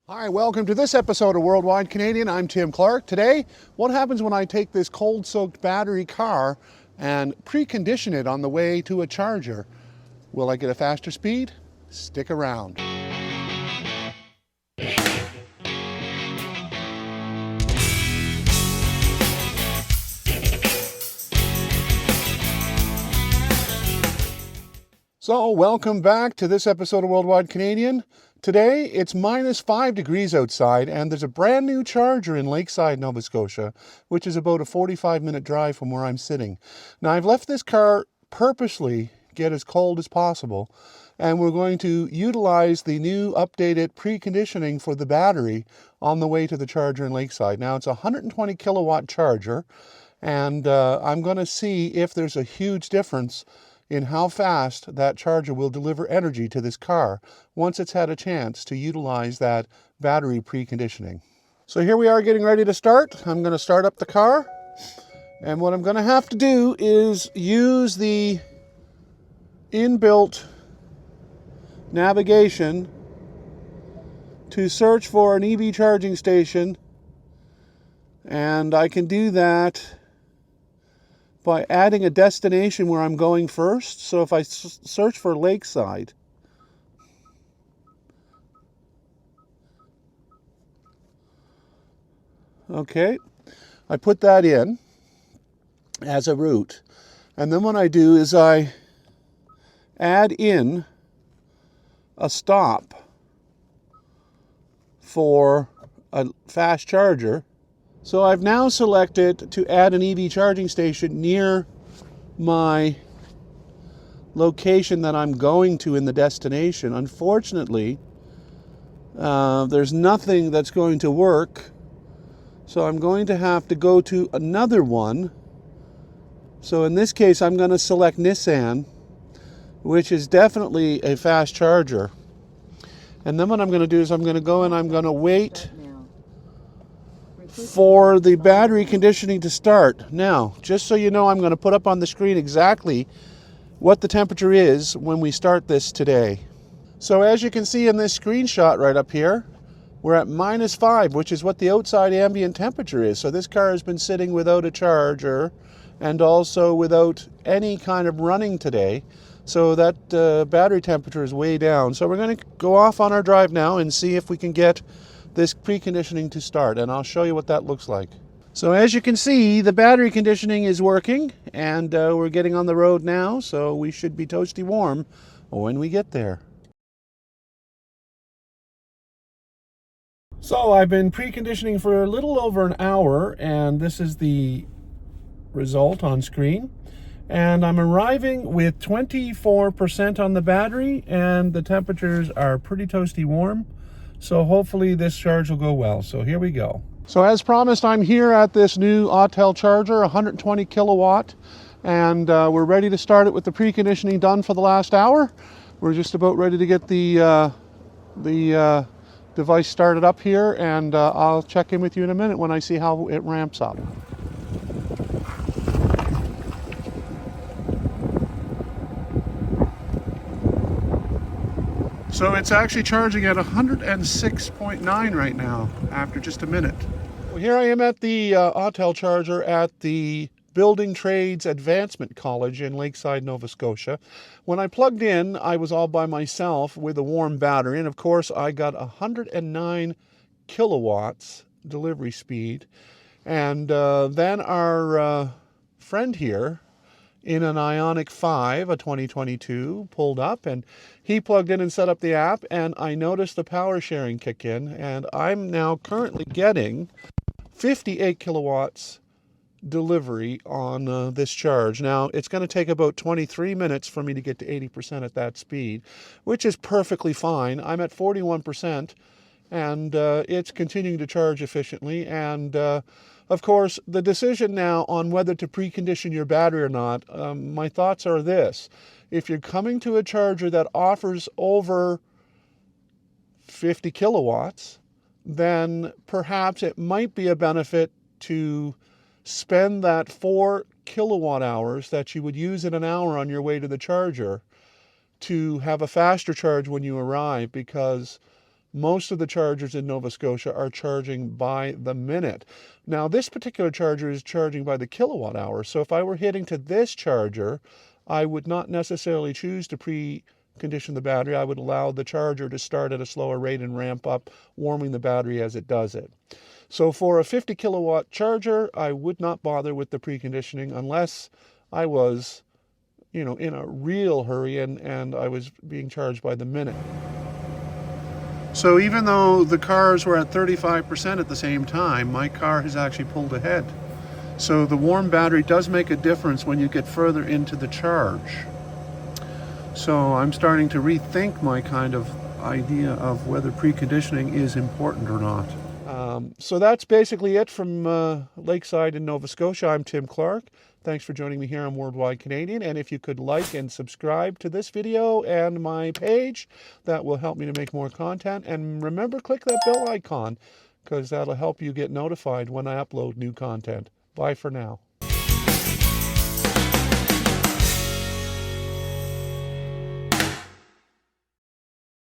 Hi, welcome to this episode of Worldwide Canadian. I'm Tim Clark. Today, what happens when I take this cold-soaked battery car and precondition it on the way to a charger? Will I get a faster speed? Stick around. So, welcome back to this episode of Worldwide Canadian. Today, it's minus 5 degrees outside, and there's a brand new charger in Lakeside, Nova Scotia, which is about a 45-minute drive from where I'm sitting. Now, I've left this car purposely get as cold as possible, and we're going to utilize the new updated preconditioning for the battery on the way to the charger in Lakeside. Now, it's a 120 kilowatt charger, and I'm going to see if there's a huge difference in how fast that charger will deliver energy to this car once it's had a chance to utilize that battery preconditioning. So here we are getting ready to start. I'm going to start up the car, and what I'm going to have to do is use the inbuilt navigation to search for an EV charging station, and I can do that by adding a destination where I'm going first. So if I search for Lakeside, okay, I put that in as a route. And then what I do is I add in a stop for a fast charger. So I've now selected to add an EV charging station near my location that I'm going to in the destination. Unfortunately, there's nothing that's going to work, so I'm going to have to go to another one. So in this case, I'm going to select Nissan, which is definitely a fast charger. And then what I'm going to do is I'm going to go and I'm going to wait for the battery conditioning to start. Now, just so you know, I'm going to put up on the screen exactly what the temperature is when we start this today. So as you can see in this screenshot right up here, we're at minus 5, which is what the outside ambient temperature is. So this car has been sitting without a charger and also without any kind of running today. So that battery temperature is way down. So we're going to go off on our drive now and see if we can get this preconditioning to start, and I'll show you what that looks like. So as you can see, the battery conditioning is working, and we're getting on the road now, so we should be toasty warm when we get there. So I've been preconditioning for a little over an hour, and this is the result on screen. And I'm arriving with 24% on the battery, and the temperatures are pretty toasty warm. So hopefully this charge will go well. So here we go. So as promised, I'm here at this new Autel charger, 120 kilowatt, and we're ready to start it with the preconditioning done for the last hour. We're just about ready to get the device started up here, and I'll check in with you in a minute when I see how it ramps up. So it's actually charging at 106.9 right now after just a minute. Well, here I am at the Autel charger at the Building Trades Advancement College in Lakeside, Nova Scotia. When I plugged in, I was all by myself with a warm battery, and of course I got 109 kilowatts delivery speed. And then our friend here in an Ioniq 5, a 2022, pulled up, and he plugged in and set up the app, and I noticed the power sharing kick in, and I'm now currently getting 58 kilowatts delivery on this charge. Now, it's going to take about 23 minutes for me to get to 80% at that speed, which is perfectly fine. I'm at 41%, and it's continuing to charge efficiently, and of course, the decision now on whether to precondition your battery or not, my thoughts are this. If you're coming to a charger that offers over 50 kilowatts, then perhaps it might be a benefit to spend that 4 kilowatt hours that you would use in an hour on your way to the charger to have a faster charge when you arrive, because Most of the chargers in Nova Scotia are charging by the minute. Now, this particular charger is charging by the kilowatt hour. So if I were hitting to this charger, I would not necessarily choose to precondition the battery. I would allow the charger to start at a slower rate and ramp up, warming the battery as it does it. So for a 50 kilowatt charger, I would not bother with the preconditioning unless I was, in a real hurry and I was being charged by the minute. So even though the cars were at 35% at the same time, my car has actually pulled ahead. So the warm battery does make a difference when you get further into the charge. So I'm starting to rethink my kind of idea of whether preconditioning is important or not. So that's basically it from Lakeside in Nova Scotia. I'm Tim Clark. Thanks for joining me here on Worldwide Canadian. And if you could like and subscribe to this video and my page, that will help me to make more content. And remember, click that bell icon, because that'll help you get notified when I upload new content. Bye for now.